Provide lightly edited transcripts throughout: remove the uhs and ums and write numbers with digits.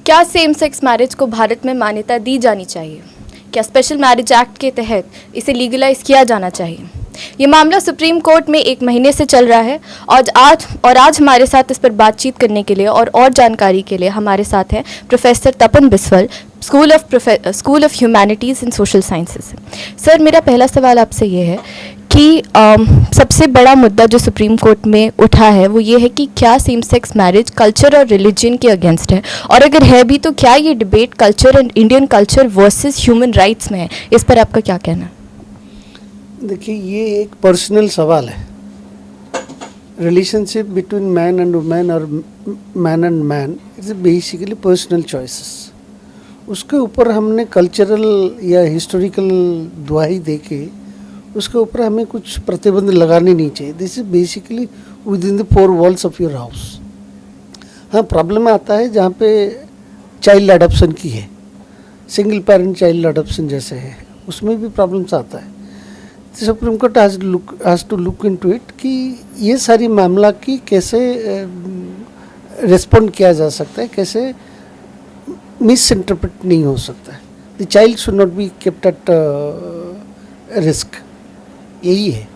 क्या same sex marriage को भारत में मान्यता दी जानी चाहिए? क्या स्पेशल मैरिज एक्ट के तहत इसे लीगलाइज किया जाना चाहिए? ये मामला सुप्रीम कोर्ट में 1 महीने से चल रहा है और आज हमारे साथ इस पर बातचीत करने के लिए और जानकारी के लिए हमारे साथ हैं professor Tapan Biswal, school of humanities and social sciences. Sir, मेरा पहला सवाल आपसे ये है कि सबसे बड़ा मुद्दा जो सुप्रीम कोर्ट में उठा है वो ये है कि क्या सेम सेक्स मैरिज कल्चर और रिलीजन के अगेंस्ट है, और अगर है भी तो क्या ये debate culture and Indian culture versus human rights में है? इस पर आपका क्या कहना है? देखिए, ये एक पर्सनल सवाल है। Relationship between man and women और man and man it's basically personal choices. उसके ऊपर हमने कल्चरल या हिस्टोरिकल दुहाई दे के उसके ऊपर हमें कुछ प्रतिबंध लगाने नहीं चाहिए। This is basically with in the 4 walls of your house. हाँ, प्रॉब्लम आता है जहाँ पे चाइल्ड अडॉप्शन की है, सिंगल पेरेंट चाइल्ड अडॉप्शन जैसे है, उसमें भी प्रॉब्लम्स आता है। Supreme court has to look into it कि ये सारी मामला की कैसे रिस्पॉन्ड किया जा सकता है, कैसे मिस इंटरप्रेट नहीं हो सकता है। The child should not be kept at risk, यही है।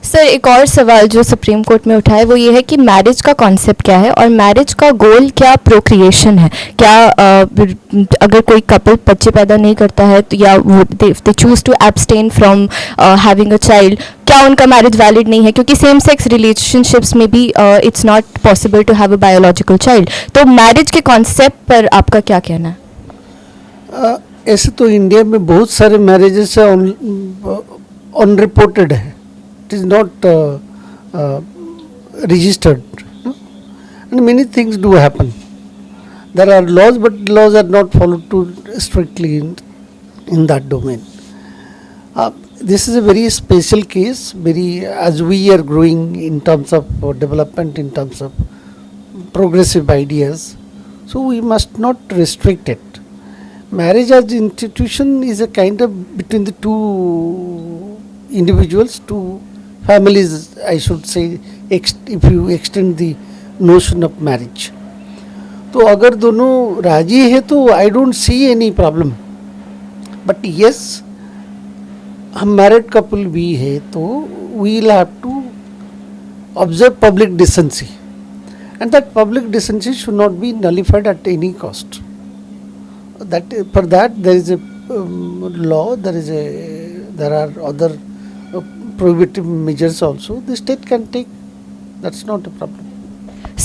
सर, एक और सवाल जो सुप्रीम कोर्ट में उठा है वो ये है कि मैरिज का कॉन्सेप्ट क्या है और मैरिज का गोल क्या प्रोक्रिएशन है? क्या अगर कोई कपल बच्चे पैदा नहीं करता है तो या they choose to abstain from having a child, क्या उनका मैरिज वैलिड नहीं है? क्योंकि सेम सेक्स रिलेशनशिप्स में भी it's not possible to have a biological child. तो मैरिज के कॉन्सेप्ट पर आपका क्या कहना है? ऐसे तो इंडिया में बहुत सारे मैरिजेस unreported है, it is not registered, no? And many things do happen. There are laws, but laws are not followed too strictly in that domain. This is a very special case, as we are growing in terms of development, in terms of progressive ideas, so we must not restrict it. Marriage as institution is a kind of between the two individuals, two families, I should say, if you extend the notion of marriage. तो अगर दोनों राजी है तो I don't see any problem, but yes, हम married couple भी है तो we will have to observe public decency, and that public decency should not be nullified at any cost. That for that there is a law, there are other prohibitive measures also the state can take. That's not a problem.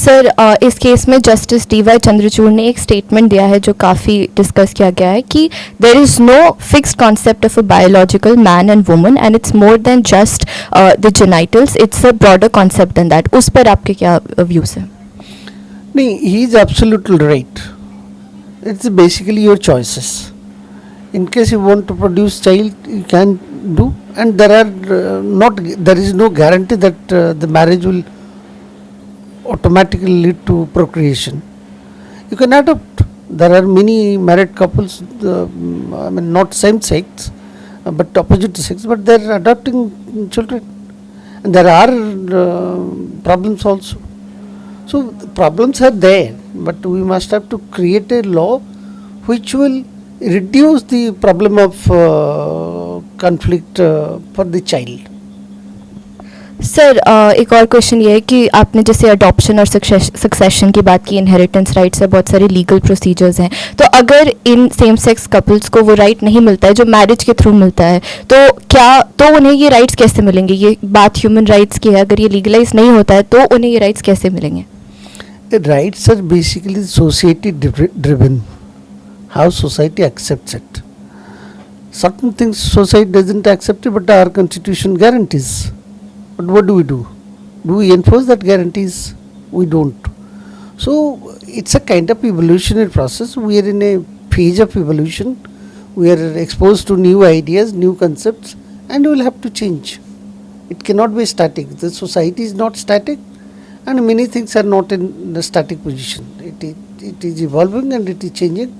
Sir, इस case में justice D.Y.. Chandrachud ने एक statement दिया है जो काफ़ी discuss किया गया है कि there is no fixed concept of a biological man and woman and it's more than just the genitals, it's a broader concept than that. उस पर आपके क्या व्यूज़ हैं? नहीं, he is absolutely right. It's basically your choices. In case you want to produce child, you can do, and there is no guarantee that the marriage will automatically lead to procreation. You can adopt. There are many married couples, I mean not same sex, but opposite sex, but they are adopting children, and there are problems also. So the problems are there, but we must have to create a law which will reduce the problem of conflict for the child. Sir, एक और question ये है कि आपने जैसे adoption और succession की बात की, इनहेरिटेंस राइट्स है, बहुत सारे लीगल प्रोसीजर्स हैं, तो अगर इन सेम सेक्स कपल्स को वो राइट नहीं मिलता है जो मैरिज के थ्रू मिलता है, तो उन्हें ये राइट्स कैसे मिलेंगे? ये बात ह्यूमन राइट्स की है, अगर ये लीगलाइज नहीं होता है तो उन्हें ये राइट्स कैसे मिलेंगे? The rights are basically society driven, how society accepts it. Certain things society doesn't accept it, but our constitution guarantees. But what do? Do we enforce that guarantees? We don't. So it's a kind of evolutionary process. We are in a phase of evolution. We are exposed to new ideas, new concepts, and we will have to change. It cannot be static. The society is not static, and many things are not in the static position. It is evolving and it is changing.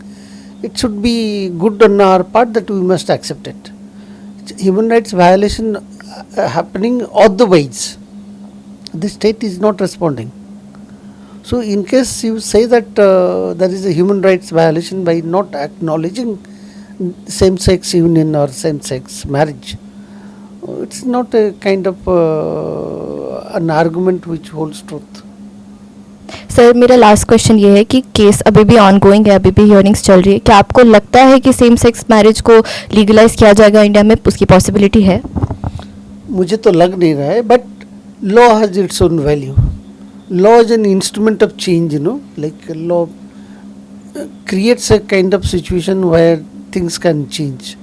It should be good on our part that we must accept it. Human rights violation happening otherwise. The state is not responding. So in case you say that there is a human rights violation by not acknowledging same-sex union or same-sex marriage, it's not a kind of an argument which holds truth. Sir मेरा last question ये है कि case अभी भी ongoing है, अभी भी hearings चल रही है, क्या आपको लगता है कि सेम सेक्स मैरिज को लीगलाइज किया जाएगा इंडिया में, उसकी पॉसिबिलिटी है? मुझे तो लग नहीं रहा है, but law has its own value. Law is an instrument of change, like law creates a kind of situation where things can change.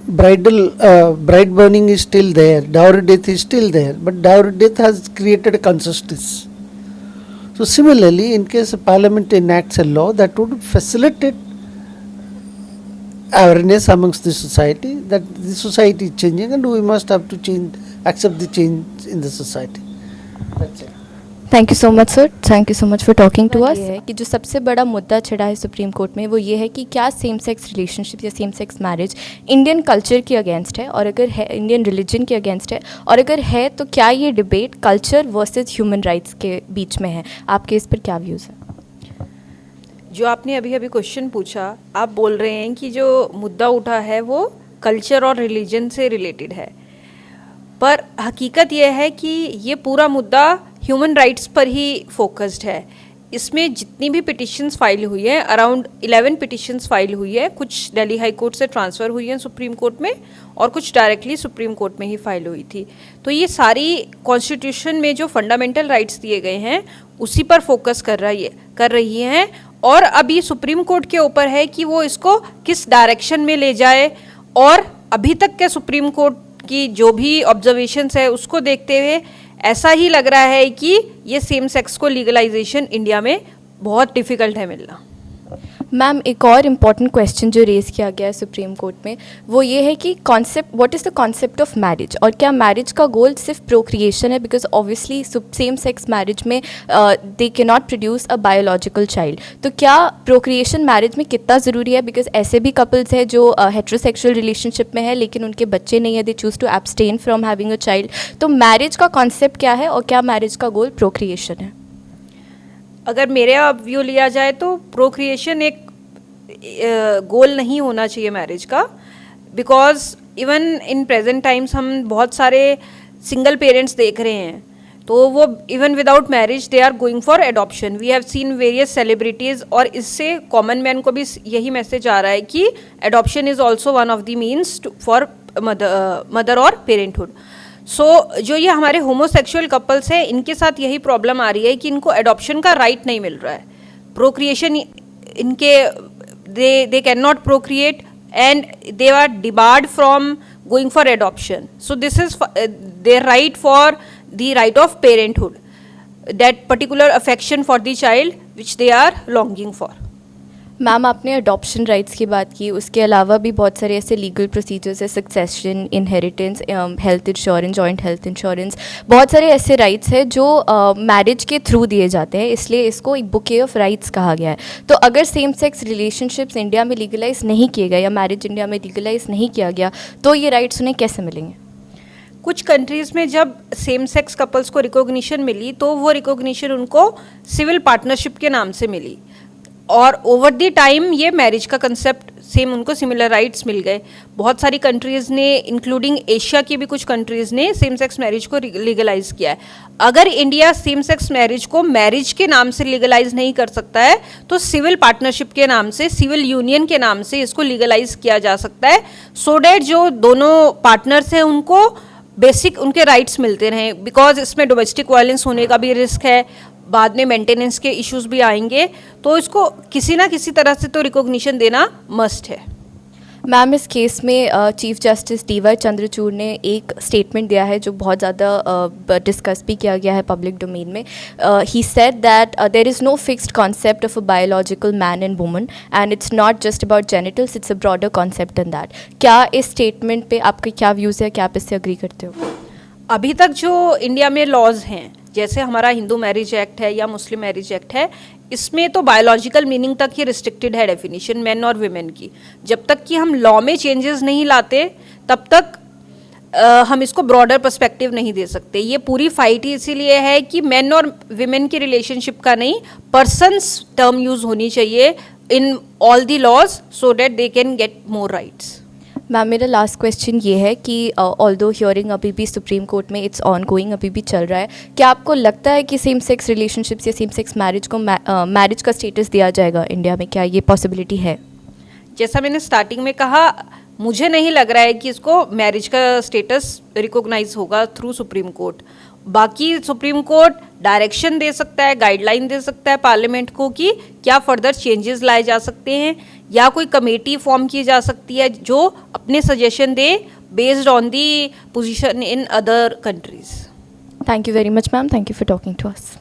Bride burning is still there, dowry death is still there, but dowry death has created a consensus. So similarly, in case a parliament enacts a law that would facilitate awareness amongst the society that the society is changing and we must have to change, accept the change in the society. That's it. Thank you so much sir, thank you so much for talking to us. कि जो सबसे बड़ा मुद्दा छिड़ा है supreme court में वो ये है कि क्या सेम सेक्स रिलेशनशिप या same sex marriage Indian culture के अगेंस्ट है, और अगर है इंडियन रिलीजन के अगेंस्ट है, और अगर है तो क्या ये debate culture versus human rights के बीच में है? आपके इस पर क्या व्यूज़ है? जो आपने अभी अभी क्वेश्चन पूछा, आप बोल रहे हैं कि जो मुद्दा उठा है वो कल्चर और रिलीजन से रिलेटेड है, पर हकीकत यह है कि ये पूरा मुद्दा ह्यूमन राइट्स पर ही फोकस्ड है। इसमें जितनी भी पिटिशंस फाइल हुई है, अराउंड 11 पिटिशंस फाइल हुई है, कुछ दिल्ली हाई कोर्ट से ट्रांसफ़र हुई हैं सुप्रीम कोर्ट में और कुछ डायरेक्टली सुप्रीम कोर्ट में ही फाइल हुई थी। तो ये सारी कॉन्स्टिट्यूशन में जो फंडामेंटल राइट्स दिए गए हैं उसी पर फोकस कर रही हैं, और अभी सुप्रीम कोर्ट के ऊपर है कि वो इसको किस डायरेक्शन में ले जाए। और अभी तक के सुप्रीम कोर्ट की जो भी ऑब्जर्वेशंस है उसको देखते हुए ऐसा ही लग रहा है कि ये सेम सेक्स को लीगलाइजेशन इंडिया में बहुत डिफ़िकल्ट है मिलना। मैम एक और इम्पॉर्टेंट क्वेश्चन जो रेज़ किया गया है सुप्रीम कोर्ट में वो ये है कि concept, what is the concept of marriage, और क्या मैरिज का गोल सिर्फ प्रोक्रिएशन है? Because obviously same sex marriage में they can not produce a biological child, तो क्या प्रोक्रिएशन मैरिज में कितना ज़रूरी है? बिकॉज ऐसे भी कपल्स हैं जो हेट्रोसेक्सुअल रिलेशनशिप में है लेकिन उनके बच्चे नहीं है, they choose to abstain from having a child. तो मैरिज का कॉन्सेप्ट क्या है और क्या मैरिज का गोल प्रोक्रिएशन है? अगर मेरा व्यू लिया जाए तो प्रोक्रिएशन एक गोल नहीं होना चाहिए मैरिज का, because even in present times हम बहुत सारे सिंगल पेरेंट्स देख रहे हैं, तो वो even without marriage they are going for adoption. We have seen various celebrities, और इससे कॉमन मैन को भी यही मैसेज आ रहा है कि adoption is also one of the means for mother और पेरेंटहुड। सो जो ये हमारे होमोसेक्सुअल कपल्स हैं इनके साथ यही प्रॉब्लम आ रही है कि इनको एडॉप्शन का राइट नहीं मिल रहा है। प्रोक्रिएशन इनके they cannot procreate and they are debarred from going for adoption. So this is their right for the right of parenthood, that particular affection for the child which they are longing for. Ma'am आपने adoption rights की बात की, उसके अलावा भी बहुत सारे ऐसे लीगल प्रोसीजर्स है, succession, inheritance, health insurance, joint health insurance, बहुत सारे ऐसे राइट्स हैं जो मैरिज के थ्रू दिए जाते हैं, इसलिए इसको एक बुके ऑफ राइट्स कहा गया है। तो अगर सेम सेक्स रिलेशनशिप्स इंडिया में लीगलाइज नहीं किए गए या मैरिज इंडिया में लीगलाइज नहीं किया गया तो ये राइट्स उन्हें कैसे मिलेंगे? कुछ कंट्रीज़ में जब सेम सेक्स कपल्स को रिकॉग्निशन मिली तो वो रिकॉग्निशन उनको सिविल पार्टनरशिप के नाम से मिली, और ओवर द टाइम ये मैरिज का कंसेप्ट सेम उनको सिमिलर राइट्स मिल गए। बहुत सारी कंट्रीज़ ने, इंक्लूडिंग एशिया की भी कुछ कंट्रीज़ ने सेम सेक्स मैरिज को लीगलाइज किया है। अगर इंडिया सेम सेक्स मैरिज को मैरिज के नाम से लीगलाइज नहीं कर सकता है तो सिविल पार्टनरशिप के नाम से, सिविल यूनियन के नाम से इसको लीगलाइज किया जा सकता है, सो डैट जो दोनों पार्टनर्स हैं उनको बेसिक उनके राइट्स मिलते रहें। बिकॉज इसमें डोमेस्टिक वायलेंस होने का भी रिस्क है, बाद में मेंटेनेंस के इश्यूज भी आएंगे, तो इसको किसी ना किसी तरह से तो रिकॉग्निशन देना मस्ट है। मैम इस केस में चीफ जस्टिस डी.वाई. चंद्रचूड़ ने एक स्टेटमेंट दिया है जो बहुत ज़्यादा डिस्कस भी किया गया है पब्लिक डोमेन में। He said that there is no fixed concept of a biological man and woman and it's not just about genitals, it's a broader concept than that. क्या इस स्टेटमेंट पे आपके क्या व्यूज़ है, क्या आप इससे अग्री करते हो? अभी तक जो इंडिया में लॉज हैं, जैसे हमारा हिंदू मैरिज एक्ट है या मुस्लिम मैरिज एक्ट है, इसमें तो बायोलॉजिकल मीनिंग तक ही रिस्ट्रिक्टेड है डेफिनेशन मैन और विमेन की। जब तक कि हम लॉ में चेंजेस नहीं लाते तब तक हम इसको ब्रॉडर पर्सपेक्टिव नहीं दे सकते। ये पूरी फाइट ही इसीलिए है कि मेन और विमेन की रिलेशनशिप का नहीं, पर्सन्स टर्म यूज होनी चाहिए in all the laws so that they can get more rights. Ma'am मेरा लास्ट क्वेश्चन ये है कि ऑल्दो हियरिंग अभी भी सुप्रीम कोर्ट में इट्स ऑन गोइंग, अभी भी चल रहा है, क्या आपको लगता है कि सेम सेक्स रिलेशनशिप्स या सेम सेक्स मैरिज को मैरिज का स्टेटस दिया जाएगा इंडिया में? क्या ये पॉसिबिलिटी है? जैसा मैंने स्टार्टिंग में कहा, मुझे नहीं लग रहा है कि इसको मैरिज का स्टेटस रिकॉग्नाइज होगा थ्रू सुप्रीम कोर्ट। बाकी सुप्रीम कोर्ट डायरेक्शन दे सकता है, गाइडलाइन दे सकता है पार्लियामेंट को कि क्या फर्दर चेंजेस लाए जा सकते हैं, या कोई कमेटी फॉर्म की जा सकती है जो अपने सजेशन दे based on the position in other countries. Thank you very much ma'am, thank you for talking to us.